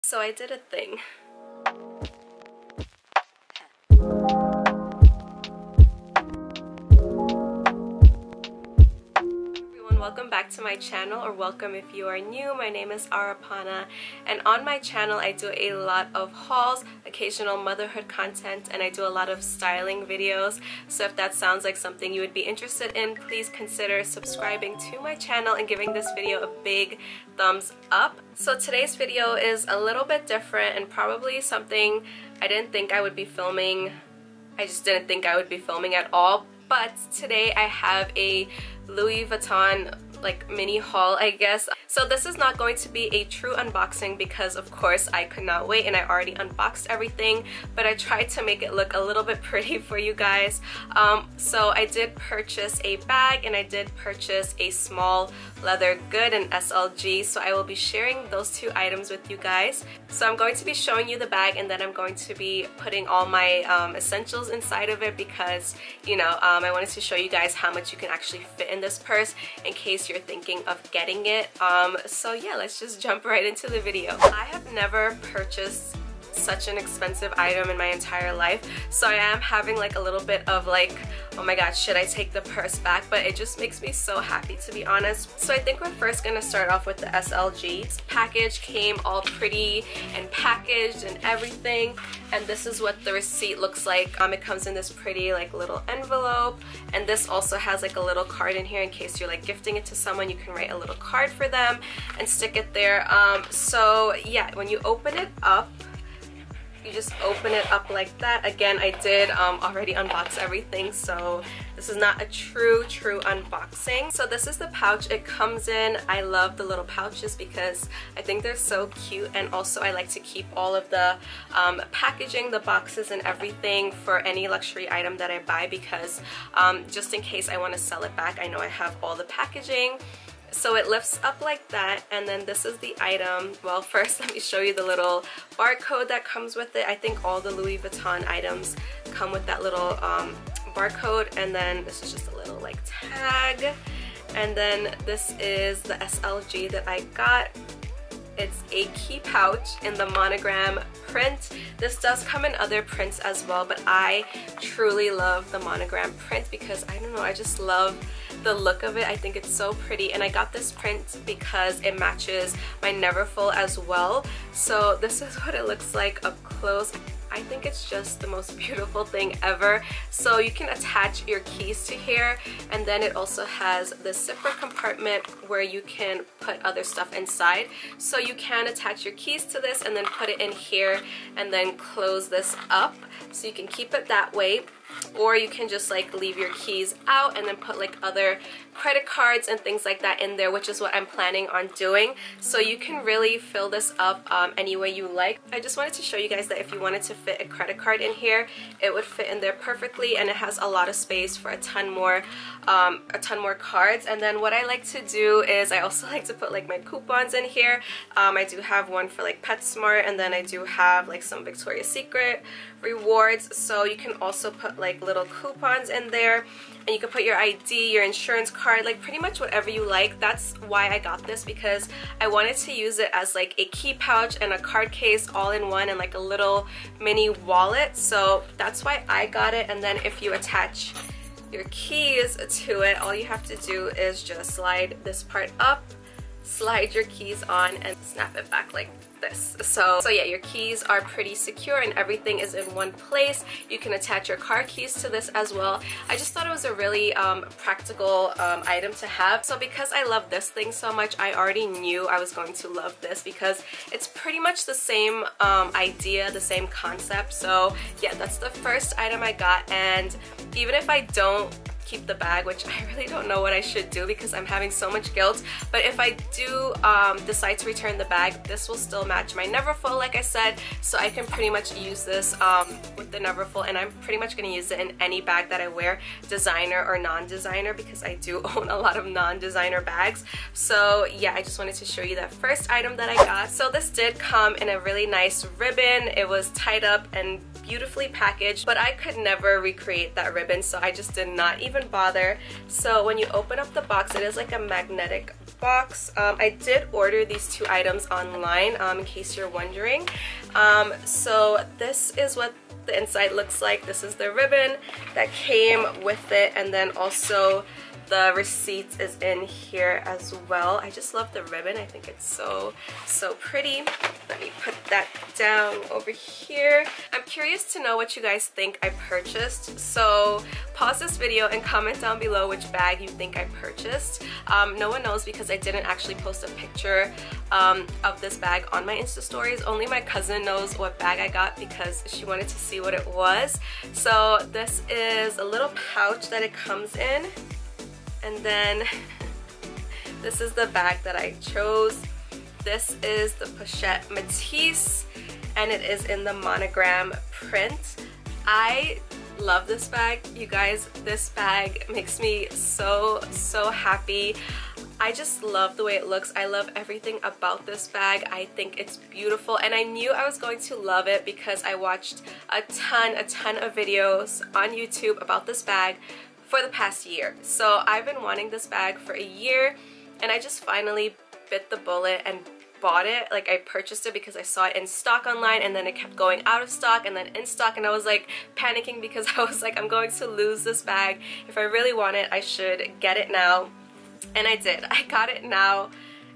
So I did a thing. Welcome back to my channel, or welcome if you are new. My name is Arapana, and on my channel I do a lot of hauls, occasional motherhood content, and I do a lot of styling videos. So if that sounds like something you would be interested in, please consider subscribing to my channel and giving this video a big thumbs up. So today's video is a little bit different and probably something I didn't think I would be filming. I just didn't think I would be filming at all. But today I have a Louis Vuitton like mini haul, I guess. So this is not going to be a true unboxing because of course I could not wait and I already unboxed everything, but I tried to make it look a little bit pretty for you guys. So I did purchase a bag and I did purchase a small leather good in SLG, so I will be sharing those two items with you guys. So I'm going to be showing you the bag and then I'm going to be putting all my essentials inside of it because, you know, I wanted to show you guys how much you can actually fit in this purse in case you're thinking of getting it. So yeah, let's just jump right into the video. I have never purchased such an expensive item in my entire life, so I am having like a little bit of like, oh my god, should I take the purse back? But it just makes me so happy, to be honest. So I think we're first gonna start off with the SLG. This package came all pretty and packaged and everything, and this is what the receipt looks like. It comes in this pretty like little envelope, and this also has like a little card in here in case you're like gifting it to someone. You can write a little card for them and stick it there. So yeah, when you open it up, you just open it up like that. Again, I did already unbox everything, so this is not a true unboxing. So this is the pouch it comes in. I love the little pouches because I think they're so cute, and also I like to keep all of the packaging, the boxes and everything for any luxury item that I buy because just in case I want to sell it back, I know I have all the packaging. So it lifts up like that, and then this is the item. Well, first let me show you the little barcode that comes with it. I think all the Louis Vuitton items come with that little barcode, and then this is just a little like tag, and then this is the SLG that I got. It's a key pouch in the monogram print. This does come in other prints as well, but I truly love the monogram print because I don't know, I just love the look of it. I think it's so pretty, and I got this print because it matches my Neverfull as well. So this is what it looks like up close. I think it's just the most beautiful thing ever. So you can attach your keys to here, and then it also has the zipper compartment where you can put other stuff inside. So you can attach your keys to this and then put it in here and then close this up, so you can keep it that way. Or you can just like leave your keys out and then put like other credit cards and things like that in there, which is what I'm planning on doing. So you can really fill this up any way you like. I just wanted to show you guys that if you wanted to fit a credit card in here, it would fit in there perfectly, and it has a lot of space for a ton more cards. And then what I like to do is I also like to put like my coupons in here. I do have one for like PetSmart, and then I do have like some Victoria's Secret rewards, so you can also put like little coupons in there, and you can put your ID, your insurance card, like pretty much whatever you like. That's why I got this, because I wanted to use it as like a key pouch and a card case all in one, and like a little mini wallet. So that's why I got it. And then if you attach your keys to it, all you have to do is just slide this part up, slide your keys on, and snap it back like this. So yeah, your keys are pretty secure and everything is in one place. You can attach your car keys to this as well. I just thought it was a really practical item to have. So because I love this thing so much, I already knew I was going to love this because it's pretty much the same idea, the same concept. So yeah, that's the first item I got, and even if I don't keep the bag, which I really don't know what I should do because I'm having so much guilt, but if I do decide to return the bag, this will still match my Neverfull, like I said, so I can pretty much use this with the Neverfull, and I'm pretty much going to use it in any bag that I wear, designer or non-designer, because I do own a lot of non-designer bags. So yeah, I just wanted to show you that first item that I got. So this did come in a really nice ribbon. It was tied up and beautifully packaged, but I could never recreate that ribbon, so I just did not even bother. So when you open up the box, it is like a magnetic box. I did order these two items online, in case you're wondering. So this is what the inside looks like. This is the ribbon that came with it, and then also the receipt is in here as well. I just love the ribbon. I think it's so pretty. Let me put that down over here. I'm curious to know what you guys think I purchased, so pause this video and comment down below which bag you think I purchased. No one knows because I didn't actually post a picture of this bag on my Insta stories. Only my cousin knows what bag I got because she wanted to see what it was. So this is a little pouch that it comes in. And then this is the bag that I chose. This is the Pochette METIS, and it is in the monogram print. I love this bag, you guys. This bag makes me so happy. I just love the way it looks. I love everything about this bag. I think it's beautiful, and I knew I was going to love it because I watched a ton of videos on YouTube about this bag for the past year. So I've been wanting this bag for a year, and I just finally bit the bullet and bought it. Like, I purchased it because I saw it in stock online, and then it kept going out of stock and then in stock, and I was like panicking because I was like, I'm going to lose this bag. If I really want it, I should get it now. And I did. I got it now,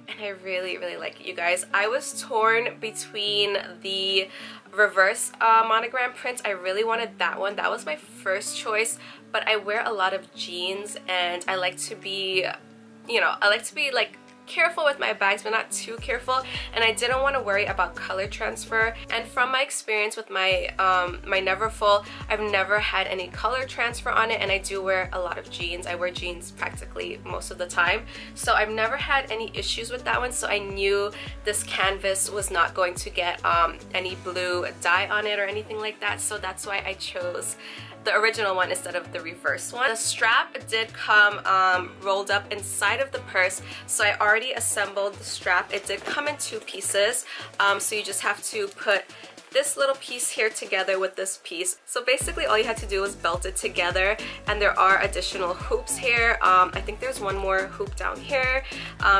and I really like it, you guys. I was torn between the reverse monogram print. I really wanted that one. That was my first choice, but I wear a lot of jeans, and I like to be, you know, I like to be like careful with my bags, but not too careful, and I didn't want to worry about color transfer. And from my experience with my my Neverfull, I've never had any color transfer on it, and I do wear a lot of jeans. I wear jeans practically most of the time, so I've never had any issues with that one. So I knew this canvas was not going to get any blue dye on it or anything like that, so that's why I chose the original one instead of the reverse one. The strap did come rolled up inside of the purse, so I already assembled the strap. It did come in two pieces, so you just have to put this little piece here together with this piece. So basically all you had to do was belt it together, and there are additional hoops here. I think there's one more hoop down here,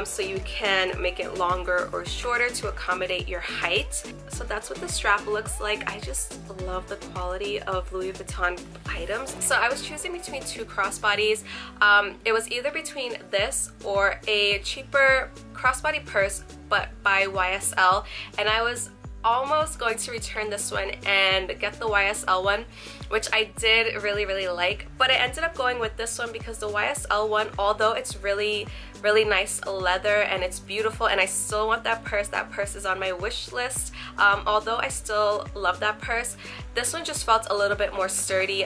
so you can make it longer or shorter to accommodate your height. So that's what the strap looks like. I just love the quality of Louis Vuitton items. So I was choosing between two crossbodies. It was either between this or a cheaper crossbody purse but by YSL, and I was almost going to return this one and get the YSL one, which I did really like, but I ended up going with this one because the YSL one, although it's really nice leather and it's beautiful, and I still want that purse is on my wish list. Although I still love that purse, this one just felt a little bit more sturdy.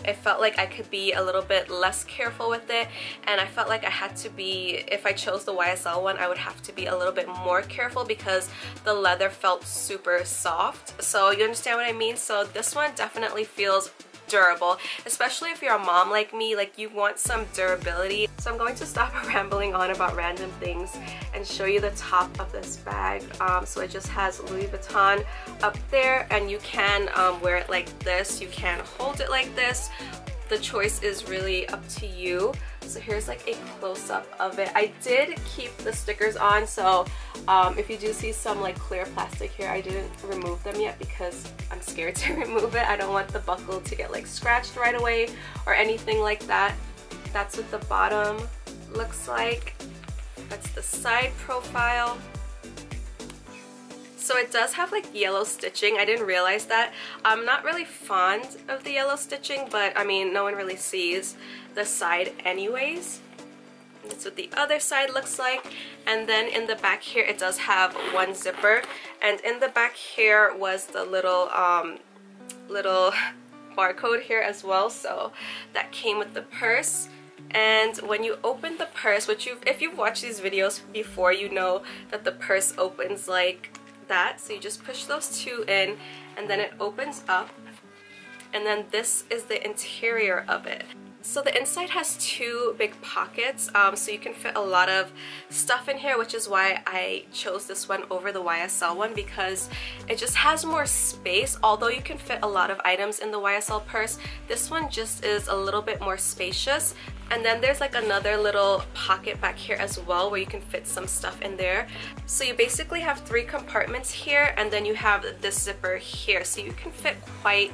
It felt like I could be a little bit less careful with it, and I felt like I had to be, if I chose the YSL one, I would have to be a little bit more careful because the leather felt super soft. So you understand what I mean? So this one definitely feels durable, especially if you're a mom like me, like you want some durability. So I'm going to stop rambling on about random things and show you the top of this bag. So it just has Louis Vuitton up there, and you can wear it like this, you can hold it like this. The choice is really up to you. So here's like a close-up of it. I did keep the stickers on, so if you do see some like clear plastic here, I didn't remove them yet because I'm scared to remove it. I don't want the buckle to get like scratched right away or anything like that. That's what the bottom looks like. That's the side profile. So it does have like yellow stitching. I didn't realize that. I'm not really fond of the yellow stitching, but I mean, no one really sees the side anyways. That's what the other side looks like. And then in the back here, it does have one zipper, and in the back here was the little barcode here as well, so that came with the purse. And when you open the purse, which if you've watched these videos before, you know that the purse opens like that. So you just push those two in, and then it opens up, and then this is the interior of it. So the inside has two big pockets, so you can fit a lot of stuff in here, which is why I chose this one over the YSL one, because it just has more space. Although you can fit a lot of items in the YSL purse, this one just is a little bit more spacious. And then there's like another little pocket back here as well where you can fit some stuff in there. So you basically have 3 compartments here, and then you have this zipper here, so you can fit quite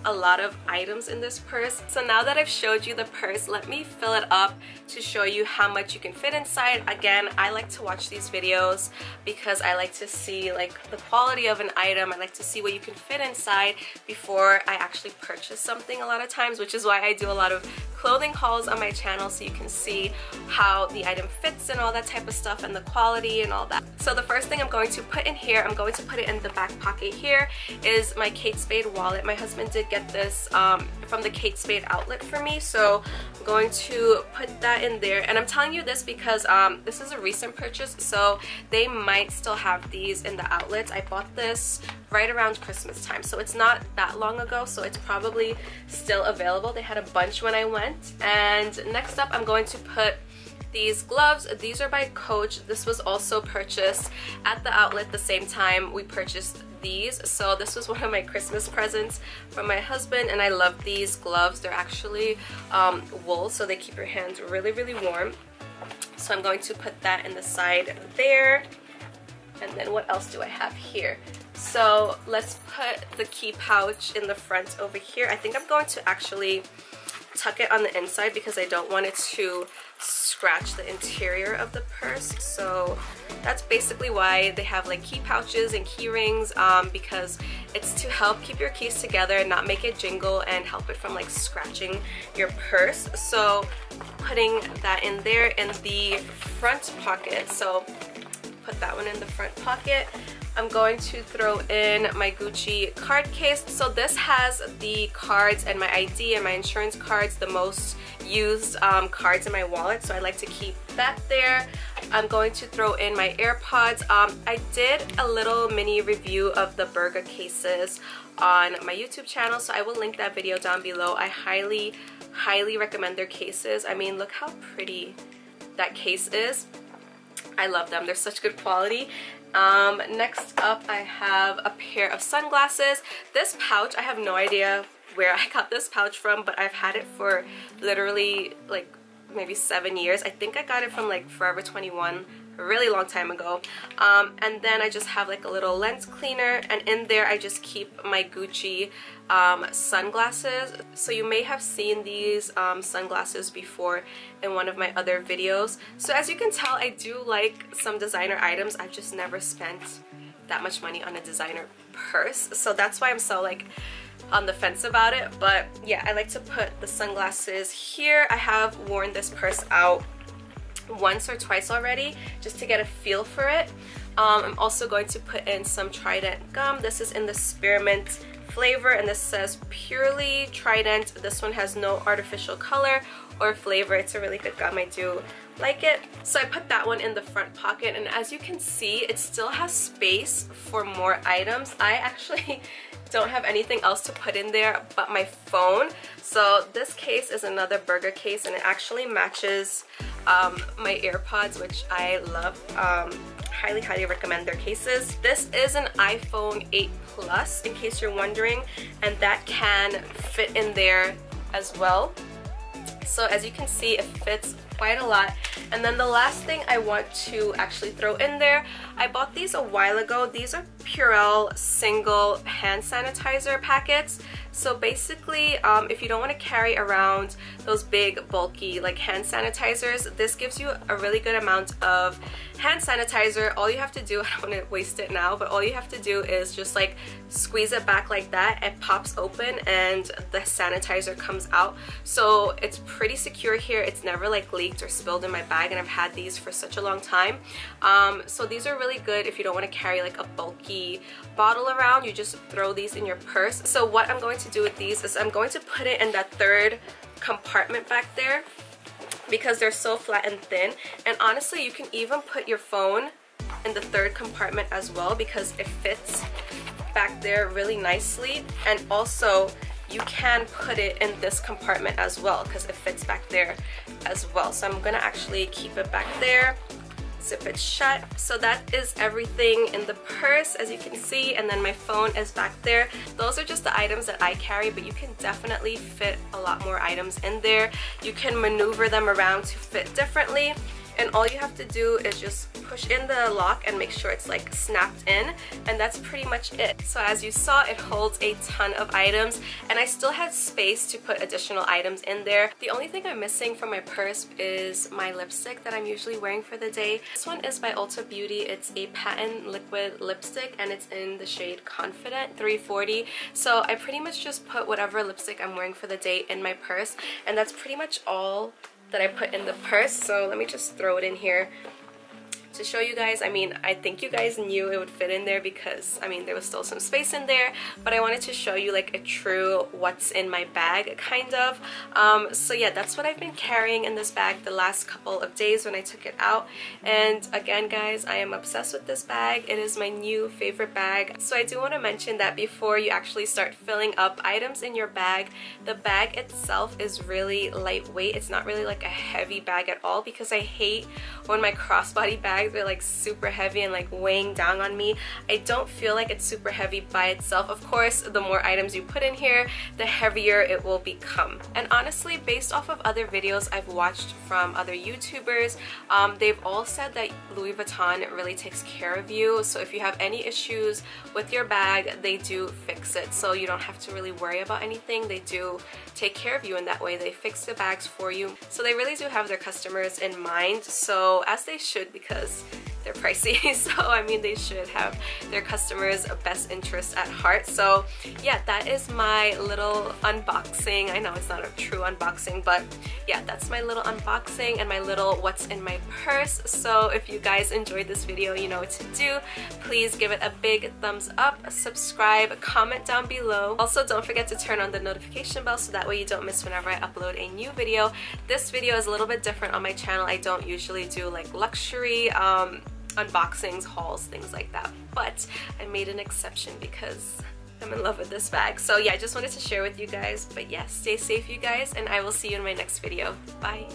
a lot of items in this purse. So now that I've showed you the purse, let me fill it up to show you how much you can fit inside. Again, I like to watch these videos because I like to see like the quality of an item. I like to see what you can fit inside before I actually purchase something a lot of times, which is why I do a lot of clothing hauls on my channel, so you can see how the item fits and all that type of stuff and the quality and all that. So the first thing I'm going to put in here, I'm going to put it in the back pocket here, is my Kate Spade wallet. My husband did get this from the Kate Spade outlet for me, so I'm going to put that in there. And I'm telling you this because this is a recent purchase, so they might still have these in the outlets. I bought this right around Christmas time, so it's not that long ago, so it's probably still available. They had a bunch when I went. And next up, I'm going to put these gloves. These are by Coach. This was also purchased at the outlet the same time we purchased these, so this was one of my Christmas presents from my husband, and I love these gloves. They're actually wool, so they keep your hands really, really warm. So I'm going to put that in the side there. And then what else do I have here? So let's put the key pouch in the front over here. I think I'm going to actually tuck it on the inside because I don't want it to scratch the interior of the purse. So that's basically why they have like key pouches and key rings, because it's to help keep your keys together, not make it jingle, and help it from like scratching your purse. So putting that in there in the front pocket. So put that one in the front pocket. I'm going to throw in my Gucci card case. So this has the cards and my ID and my insurance cards, the most used cards in my wallet, so I like to keep that there. I'm going to throw in my AirPods. I did a little mini review of the Burga cases on my YouTube channel, so I will link that video down below. I highly recommend their cases. I mean, look how pretty that case is. I love them. They're such good quality. Next up, I have a pair of sunglasses. This pouch, I have no idea where I got this pouch from, but I've had it for literally like maybe 7 years. I think I got it from like Forever 21 a really long time ago. And then I just have like a little lens cleaner, and in there I just keep my Gucci sunglasses. So you may have seen these sunglasses before in one of my other videos. So as you can tell, I do like some designer items. I've just never spent that much money on a designer purse, so that's why I'm so like on the fence about it. But yeah, I like to put the sunglasses here. I have worn this purse out once or twice already just to get a feel for it. I'm also going to put in some Trident gum. This is in the spearmint flavor, and this says purely Trident. This one has no artificial color or flavor. It's a really good gum. I do like it. So I put that one in the front pocket, and as you can see, it still has space for more items. I actually don't have anything else to put in there but my phone. So this case is another Burga case, and it actually matches my AirPods, which I love. Highly recommend their cases. This is an iPhone 8 Plus, in case you're wondering, and that can fit in there as well. So as you can see, it fits quite a lot. And then the last thing I want to actually throw in there, I bought these a while ago. These are Purell single hand sanitizer packets. So basically, if you don't want to carry around those big bulky like hand sanitizers, this gives you a really good amount of hand sanitizer. All you have to do, I don't want to waste it now, but all you have to do is just like squeeze it back like that. It pops open and the sanitizer comes out. So it's pretty secure here. It's never like leaked or spilled in my bag, and I've had these for such a long time. So these are really good if you don't want to carry like a bulky bottle around. You just throw these in your purse. So what I'm going to do with these is I'm going to put it in that third compartment back there because they're so flat and thin. And honestly, you can even put your phone in the third compartment as well because it fits back there really nicely. And also you can put it in this compartment as well because it fits back there as well. So I'm gonna actually keep it back there, zip it shut. So that is everything in the purse, as you can see, and then my phone is back there. Those are just the items that I carry, but you can definitely fit a lot more items in there. You can maneuver them around to fit differently, and all you have to do is just push in the lock and make sure it's like snapped in, and that's pretty much it. So as you saw, it holds a ton of items, and I still had space to put additional items in there. The only thing I'm missing from my purse is my lipstick that I'm usually wearing for the day. This one is by Ulta Beauty. It's a patent liquid lipstick, and it's in the shade Confident 340. So I pretty much just put whatever lipstick I'm wearing for the day in my purse, and that's pretty much all that I put in the purse. So let me just throw it in here to show you guys. I mean, I think you guys knew it would fit in there because, I mean, there was still some space in there, but I wanted to show you like a true what's in my bag kind of. So yeah, that's what I've been carrying in this bag the last couple of days when I took it out. And again, guys, I am obsessed with this bag. It is my new favorite bag. So I do want to mention that before you actually start filling up items in your bag, the bag itself is really lightweight. It's not really like a heavy bag at all, because I hate when my crossbody bags are like super heavy and like weighing down on me. I don't feel like it's super heavy by itself. Of course, the more items you put in here, the heavier it will become. And honestly, based off of other videos I've watched from other YouTubers, they've all said that Louis Vuitton really takes care of you. So if you have any issues with your bag, they do fix it. So you don't have to really worry about anything. They do take care of you in that way. They fix the bags for you. So they really do have their customers in mind. So as they should, because they're pricey. So I mean, they should have their customers' best interest at heart. So yeah, that is my little unboxing. I know it's not a true unboxing, but yeah, that's my little unboxing and my little what's in my purse. So if you guys enjoyed this video, you know what to do. Please give it a big thumbs up, subscribe, comment down below. Also, don't forget to turn on the notification bell so that way you don't miss whenever I upload a new video. This video is a little bit different on my channel. I don't usually do like luxury unboxings, hauls, things like that, but I made an exception because I'm in love with this bag. So yeah, I just wanted to share with you guys. But yeah, stay safe you guys, and I will see you in my next video. Bye.